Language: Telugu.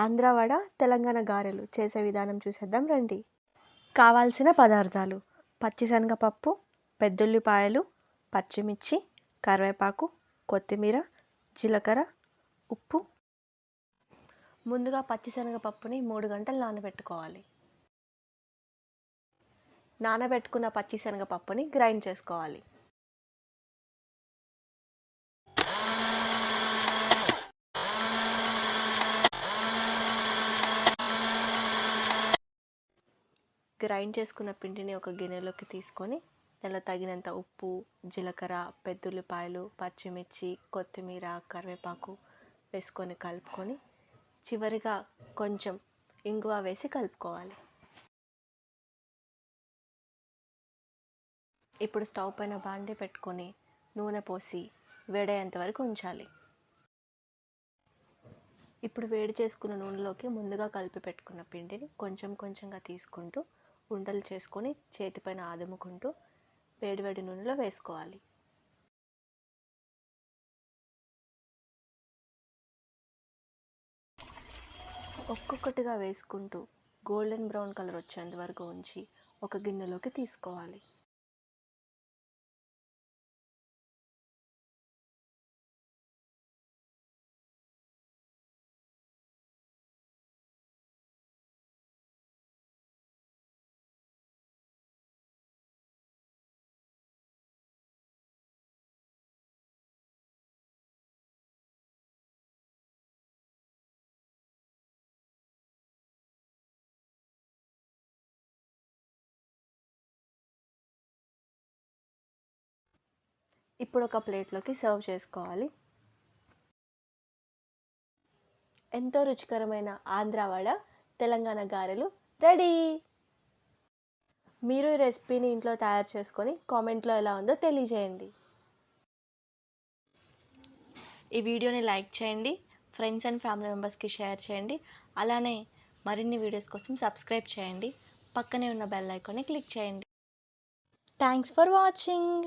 ఆంధ్ర వడ, తెలంగాణ గారెలు చేసే విధానం చూసేద్దాం రండి. కావాల్సిన పదార్థాలు: పచ్చిశనగపప్పు, పెద్దుల్లిపాయలు, పచ్చిమిర్చి, కరివేపాకు, కొత్తిమీర, జీలకర్ర, ఉప్పు. ముందుగా పచ్చిశనగపప్పుని 3 గంటలు నానబెట్టుకోవాలి. నానబెట్టుకున్న పచ్చిశనగపప్పుని గ్రైండ్ చేసుకోవాలి. గ్రైండ్ చేసుకున్న పిండిని ఒక గిన్నెలోకి తీసుకొని దానిలో తగినంత ఉప్పు, జీలకర్ర, పెద్దుల్లిపాయలు, పచ్చిమిర్చి, కొత్తిమీర, కరివేపాకు వేసుకొని కలుపుకొని చివరిగా కొంచెం ఇంగువ వేసి కలుపుకోవాలి. ఇప్పుడు స్టవ్ పైన బాండీ పెట్టుకొని నూనె పోసి వేడయ్యేంత వరకు ఉంచాలి. ఇప్పుడు వేడి చేసుకున్న నూనెలోకి ముందుగా కలిపి పెట్టుకున్న పిండిని కొంచెం కొంచెంగా తీసుకుంటూ ఉండలు చేసుకొని చేతిపైన ఆదుముకుంటూ వేడివేడి నూనెలో వేసుకోవాలి. ఒక్కొక్కటిగా వేసుకుంటూ గోల్డెన్ బ్రౌన్ కలర్ వచ్చేంత వరకు ఉంచి ఒక గిన్నెలోకి తీసుకోవాలి. ఇప్పుడు ఒక ప్లేట్లోకి సర్వ్ చేసుకోవాలి. ఎంతో రుచికరమైన ఆంధ్ర వడ, తెలంగాణ గారెలు రెడీ. మీరు ఈ రెసిపీని ఇంట్లో తయారు చేసుకొని కామెంట్లో ఎలా ఉందో తెలియజేయండి. ఈ వీడియోని లైక్ చేయండి, ఫ్రెండ్స్ అండ్ ఫ్యామిలీ మెంబర్స్కి షేర్ చేయండి. అలానే మరిన్ని వీడియోస్ కోసం సబ్స్క్రైబ్ చేయండి. పక్కనే ఉన్న బెల్ ఐకాన్ని క్లిక్ చేయండి. Thanks for watching.